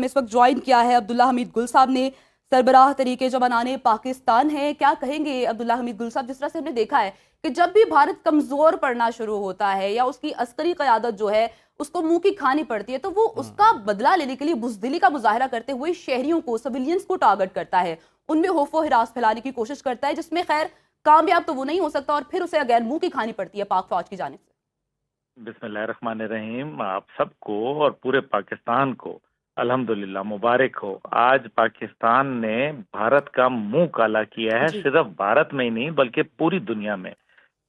में इस वक्त ज्वाइन किया है अब्दुल्ला हमीद गुल साहब ने, सरबराह तरीके जमानाने पाकिस्तान है। क्या कहेंगे अब्दुल्ला हमीद गुल साहब, जिस तरह से हमने देखा है कि जब भी भारत कमजोर पड़ना शुरू होता है या उसकी अस्करी क़यादत जो है उसको मुंह की खानी पड़ती है, तो वो उसका बदला लेने के लिए बुजदिली का मुजाहरा करते हुए शहरियों को, सिविलियंस को टारगेट करता है, उनमें खौफ व हिरास फैलाने की कोशिश करता है, जिसमें खैर कामयाब तो वो नहीं हो सकता और फिर उसे अगेन मुंह की खानी पड़ती है पाक फौज की जानिब से। बिस्मिल्लाहिर्रहमानिर्रहीम। आप सबको और पूरे पाकिस्तान को अल्हम्दुलिल्लाह मुबारक हो। आज पाकिस्तान ने भारत का मुंह काला किया है, जी। सिर्फ भारत में ही नहीं बल्कि पूरी दुनिया में।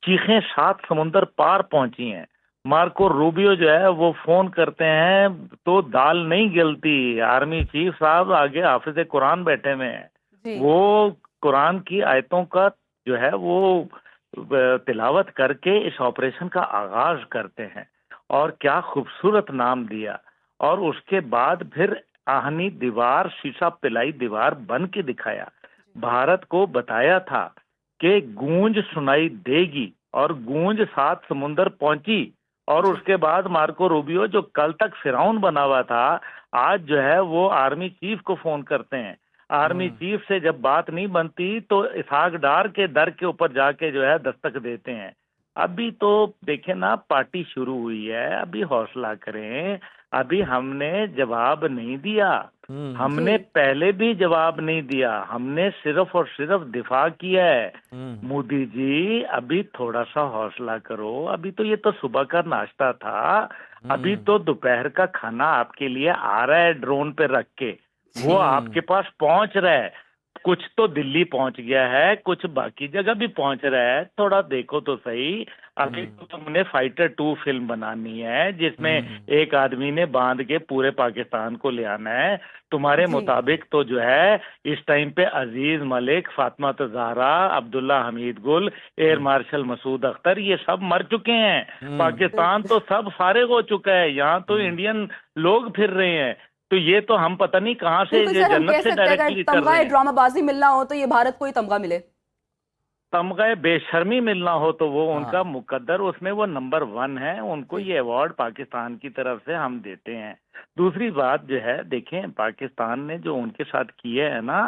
चीखें 7 समुंदर पार पहुंची हैं। मार्को रूबियो जो है वो फोन करते हैं तो दाल नहीं गिलती। आर्मी चीफ साहब आगे हाफिज कुरान बैठे हुए हैं, जी। वो कुरान की आयतों का जो है वो तिलावत करके इस ऑपरेशन का आगाज करते हैं। और क्या खूबसूरत नाम दिया। और उसके बाद फिर आहनी दीवार, शीशा पिलाई दीवार बन के दिखाया। भारत को बताया था कि गूंज सुनाई देगी, और गूंज 7 समुंदर पहुंची। और जी। उसके बाद मार्को रूबियो जो कल तक फिरौन बना हुआ था, आज जो है वो आर्मी चीफ को फोन करते हैं। आर्मी चीफ से जब बात नहीं बनती तो इसहाक डार के दर के ऊपर जाके जो है दस्तक देते हैं। अभी तो देखे ना, पार्टी शुरू हुई है, अभी हौसला करें। अभी हमने जवाब नहीं दिया, जी। हमने पहले भी जवाब नहीं दिया, हमने सिर्फ और सिर्फ दिफा किया है। मोदी जी अभी थोड़ा सा हौसला करो। अभी तो ये तो सुबह का नाश्ता था, अभी तो दोपहर का खाना आपके लिए आ रहा है ड्रोन पे रख के, वो आपके पास पहुंच रहा है। कुछ तो दिल्ली पहुंच गया है, कुछ बाकी जगह भी पहुंच रहा है, थोड़ा देखो तो सही। अभी तो तुमने फाइटर 2 फिल्म बनानी है जिसमें एक आदमी ने बांध के पूरे पाकिस्तान को ले आना है। तुम्हारे जी। मुताबिक तो जो है इस टाइम पे अजीज मलिक, फातिमा ज़हरा, अब्दुल्ला हमीद गुल, एयर मार्शल मसूद अख्तर, ये सब मर चुके हैं। पाकिस्तान बिल्कुल। तो सब फारिग हो चुका है, यहाँ तो इंडियन लोग फिर रहे हैं। तो ये तो हम पता नहीं कहाँ से बिल्कुल ये सर, हम जन्नत कह से सकते हैं अगर डायरेक्टली कर रहे तमगा हैं। ड्रामाबाजी मिलना हो तो ये भारत को ही तमगा मिले। तमगा बेशर्मी मिलना हो तो वो उनका मुकद्दर, उसमें वो नंबर 1 है। उनको जी। ये अवार्ड पाकिस्तान की तरफ से हम देते हैं। दूसरी बात जो है, देखें पाकिस्तान ने जो उनके साथ किया है ना,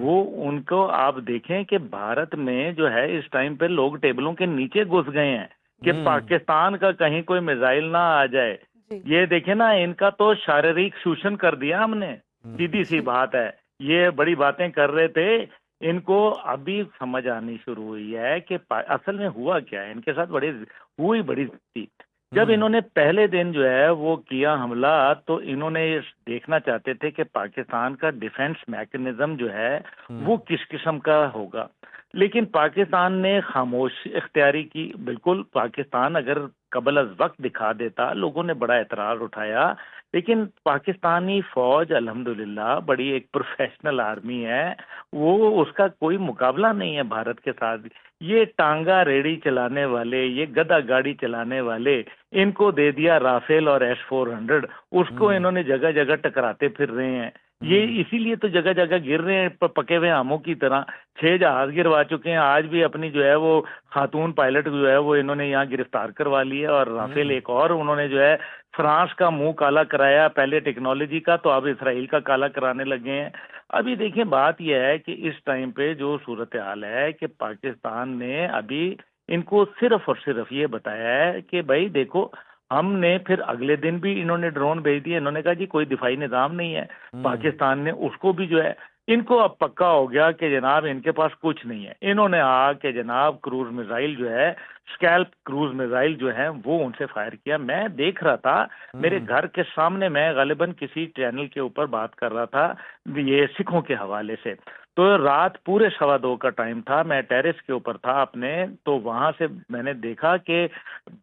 वो उनको आप देखें कि भारत में जो है इस टाइम पे लोग टेबलों के नीचे घुस गए हैं कि पाकिस्तान का कहीं कोई मिसाइल ना आ जाए। जी। ये देखें ना, इनका तो शारीरिक शोषण कर दिया हमने, सीधी सी जी। बात है। ये बड़ी बातें कर रहे थे, इनको अभी समझ आनी शुरू हुई है कि असल में हुआ क्या है इनके साथ। बड़ी थी जब इन्होंने पहले दिन जो है वो किया हमला, तो इन्होंने ये देखना चाहते थे कि पाकिस्तान का डिफेंस मैकेनिज्म जो है वो किस किस्म का होगा। लेकिन पाकिस्तान ने खामोशी इख्तियारी की। बिल्कुल, पाकिस्तान अगर कबल अज वक्त दिखा देता, लोगों ने बड़ा एतराज उठाया। लेकिन पाकिस्तानी फौज अल्हम्दुलिल्लाह बड़ी एक प्रोफेशनल आर्मी है, वो उसका कोई मुकाबला नहीं है भारत के साथ। ये टांगा रेडी चलाने वाले, ये गधा गाड़ी चलाने वाले, इनको दे दिया राफेल और S-400, उसको इन्होंने जगह जगह टकराते फिर रहे हैं। ये इसीलिए तो जगह जगह गिर रहे हैं पके हुए आमों की तरह। 6 जहाज गिरवा चुके हैं, आज भी अपनी जो है वो खातून पायलट जो है वो इन्होंने यहाँ गिरफ्तार करवा ली है। और राफेल एक और उन्होंने जो है फ्रांस का मुंह काला कराया, पहले टेक्नोलॉजी का, तो अब इसराइल का काला कराने लगे हैं। अभी देखिए, बात यह है कि इस टाइम पे जो सूरत हाल है कि पाकिस्तान ने अभी इनको सिर्फ और सिर्फ ये बताया है कि भाई देखो, हमने फिर अगले दिन भी इन्होंने ड्रोन भेज दिए। इन्होंने कहा जी कोई दिफाई निजाम नहीं है। पाकिस्तान ने उसको भी जो है, इनको अब पक्का हो गया कि जनाब इनके पास कुछ नहीं है। इन्होंने आके जनाब क्रूज मिसाइल जो है, स्कैल्प क्रूज मिसाइल जो है वो उनसे फायर किया। मैं देख रहा था मेरे घर के सामने, मैं गालिबन किसी चैनल के ऊपर बात कर रहा था ये सिखों के हवाले से। तो रात पूरे 2:15 का टाइम था, मैं टेरेस के ऊपर था अपने, तो वहां से मैंने देखा कि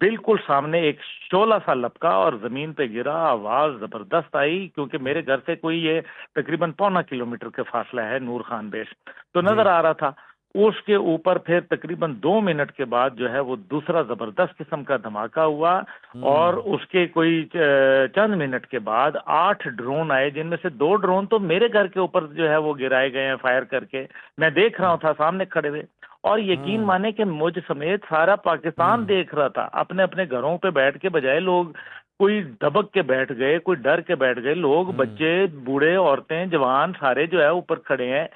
बिल्कुल सामने एक शोला सा लपका और जमीन पे गिरा। आवाज जबरदस्त आई, क्योंकि मेरे घर से कोई ये तकरीबन 1.25 किलोमीटर के फासला है नूर खान बेस, तो नजर आ रहा था। उसके ऊपर फिर तकरीबन 2 मिनट के बाद जो है वो दूसरा जबरदस्त किस्म का धमाका हुआ। और उसके कोई चंद मिनट के बाद 8 ड्रोन आए, जिनमें से 2 ड्रोन तो मेरे घर के ऊपर जो है वो गिराए गए हैं फायर करके। मैं देख रहा था सामने खड़े हुए, और यकीन माने कि मुझ समेत सारा पाकिस्तान देख रहा था। अपने अपने घरों पे बैठ के बजाय लोग कोई दबक के बैठ गए, कोई डर के बैठ गए, लोग बच्चे बूढ़े औरतें जवान सारे जो है ऊपर खड़े हैं।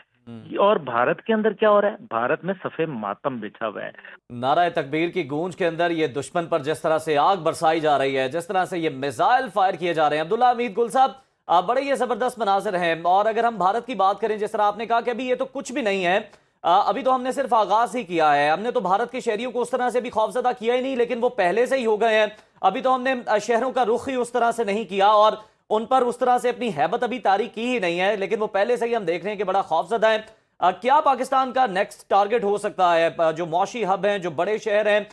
और भारत के अंदर क्या हो रहा है? भारत में सफेद मातम बिछा हुआ है। नारा तकबीर की गूंज के अंदर ये दुश्मन पर जिस तरह से आग बरसाई जा रही है, जिस तरह से ये मिसाइल फायर किए जा रहे हैं, अब्दुल्ला हमीद गुल साहब, बड़े ये जबरदस्त मनाजिर हैं। और अगर हम भारत की बात करें, जिस तरह आपने कहा कि अभी ये तो कुछ भी नहीं है, अभी तो हमने सिर्फ आगाज ही किया है, हमने तो भारत के शहरियों को उस तरह से भी खौफजदा किया ही नहीं, लेकिन वो पहले से ही हो गए हैं। अभी तो हमने शहरों का रुख ही उस तरह से नहीं किया और उन पर उस तरह से अपनी हैबत अभी तारी की ही नहीं है, लेकिन वो पहले से ही हम देख रहे हैं कि बड़ा खौफजदा है। क्या पाकिस्तान का नेक्स्ट टारगेट हो सकता है? जो मौशी हब हैं, जो बड़े शहर हैं,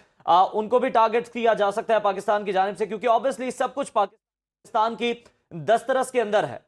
उनको भी टारगेट किया जा सकता है पाकिस्तान की जानिब से, क्योंकि ऑब्वियसली सब कुछ पाकिस्तान की दस्तरस के अंदर है।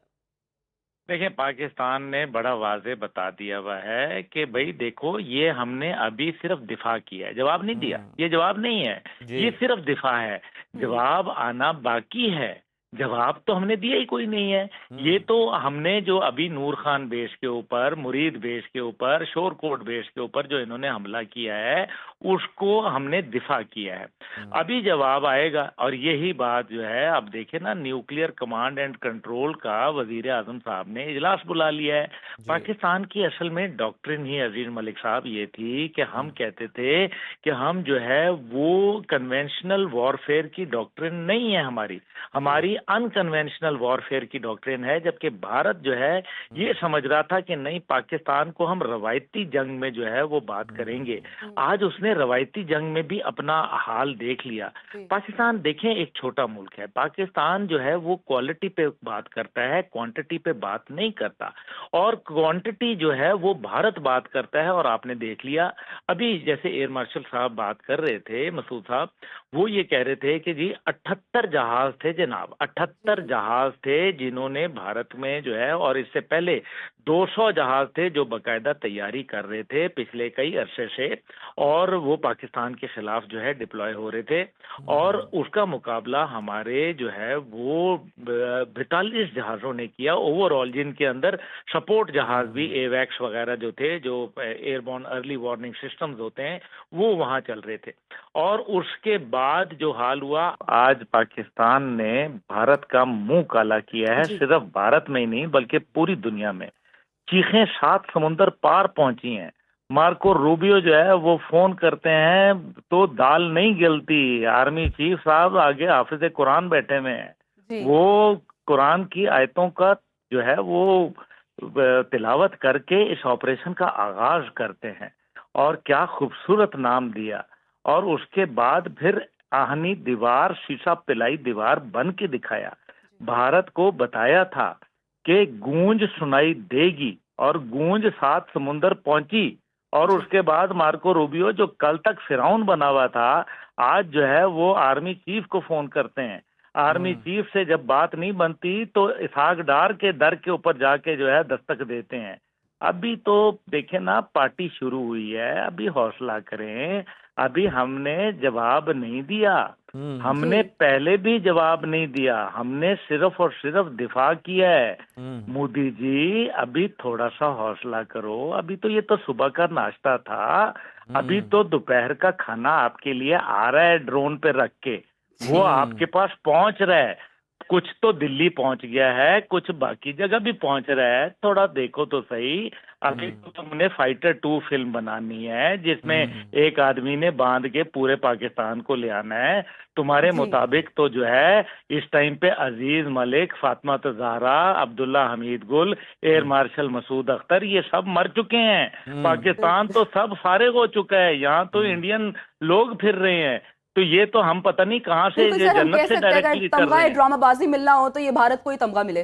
देखिए, पाकिस्तान ने बड़ा वाज़ेह बता दिया हुआ है कि भाई देखो, ये हमने अभी सिर्फ दिफा किया है, जवाब नहीं दिया। ये जवाब नहीं है, ये सिर्फ दिफा है। जवाब आना बाकी है। जवाब तो हमने दिया ही कोई नहीं है। ये तो हमने जो अभी नूर खान बेस के ऊपर, मुरीद बेस के ऊपर, शोरकोट बेस के ऊपर जो इन्होंने हमला किया है, उसको हमने दिफा किया है। अभी जवाब आएगा। और यही बात जो है, अब देखे ना, न्यूक्लियर कमांड एंड कंट्रोल का वजीर आजम साहब ने इजलास बुला लिया है। पाकिस्तान की असल में डॉक्ट्रिन ही, अजीज मलिक साहब, ये थी कि हम कहते थे कि हम जो है वो कन्वेंशनल वॉरफेयर की डॉक्ट्रिन नहीं है, हमारी अनकन्वेंशनल वॉरफेयर की डॉक्ट्रिन है। जबकि भारत जो है ये समझ रहा था कि नहीं, पाकिस्तान को हम रवायती जंग में जो है वो बात करेंगे। आज उसने रवायती जंग में भी अपना हाल देख लिया। पाकिस्तान देखें, एक छोटा मुल्क है। पाकिस्तान जो है वो क्वालिटी पे बात करता है, क्वांटिटी पे बात नहीं करता। और क्वांटिटी जो है वो भारत बात करता है। और आपने देख लिया, अभी जैसे एयर मार्शल साहब बात कर रहे थे, मसूद साहब, वो ये कह रहे थे कि जी 78 जहाज थे जनाब, 78 जहाज थे जिन्होंने भारत में जो है, और इससे पहले 200 जहाज थे जो बाकायदा तैयारी कर रहे थे पिछले कई अरसे से, और वो पाकिस्तान के खिलाफ जो है डिप्लॉय हो रहे थे। और उसका मुकाबला हमारे जो है वो 42 जहाजों ने किया ओवरऑल, जिनके अंदर सपोर्ट जहाज भी, एवैक्स वगैरह जो थे, जो एयरबोर्न अर्ली वार्निंग सिस्टम्स होते हैं, वो वहां चल रहे थे। और उसके बाद जो हाल हुआ, आज पाकिस्तान ने भारत का मुंह काला किया है। सिर्फ भारत में ही नहीं बल्कि पूरी दुनिया में। चीखें 7 समुंदर पार पहुंची हैं। मार्को रूबियो जो है वो फोन करते हैं तो दाल नहीं गिलती। आर्मी चीफ साहब आगे हाफिज कुरान बैठे हुए हैं, वो कुरान की आयतों का जो है वो तिलावत करके इस ऑपरेशन का आगाज करते हैं। और क्या खूबसूरत नाम दिया। और उसके बाद फिर आहनी दीवार, शीशा पिलाई दीवार बन के दिखाया। भारत को बताया था कि गूंज सुनाई देगी, और गूंज 7 समुंदर पहुंची। और उसके बाद मार्को रूबियो, जो कल तक फिरौन बना हुआ था, आज जो है वो आर्मी चीफ को फोन करते हैं। आर्मी चीफ से जब बात नहीं बनती तो इसहाक डार के दर के ऊपर जाके जो है दस्तक देते हैं। अभी तो देखें ना, पार्टी शुरू हुई है, अभी हौसला करें। अभी हमने जवाब नहीं दिया, हमने पहले भी जवाब नहीं दिया, हमने सिर्फ और सिर्फ दिफा किया है। मोदी जी, अभी थोड़ा सा हौसला करो। अभी तो ये तो सुबह का नाश्ता था, अभी तो दोपहर का खाना आपके लिए आ रहा है ड्रोन पे रख के, वो आपके पास पहुंच रहा है। कुछ तो दिल्ली पहुंच गया है, कुछ बाकी जगह भी पहुंच रहा है। थोड़ा देखो तो सही। अभी तो तुमने फाइटर 2 फिल्म बनानी है, जिसमें एक आदमी ने बांध के पूरे पाकिस्तान को ले आना है। तुम्हारे मुताबिक तो जो है इस टाइम पे अजीज मलिक, फातिमा ज़हरा, अब्दुल्ला हमीद गुल, एयर मार्शल मसूद अख्तर, ये सब मर चुके हैं। पाकिस्तान तो सब फारिग हो चुका है। यहाँ तो इंडियन लोग फिर रहे हैं। तो ये तो हम पता नहीं कहाँ से, ये जन्नत से डायरेक्टली कर रहे हैं। ड्रामाबाजी मिलना हो तो ये भारत को ही तमगा मिले।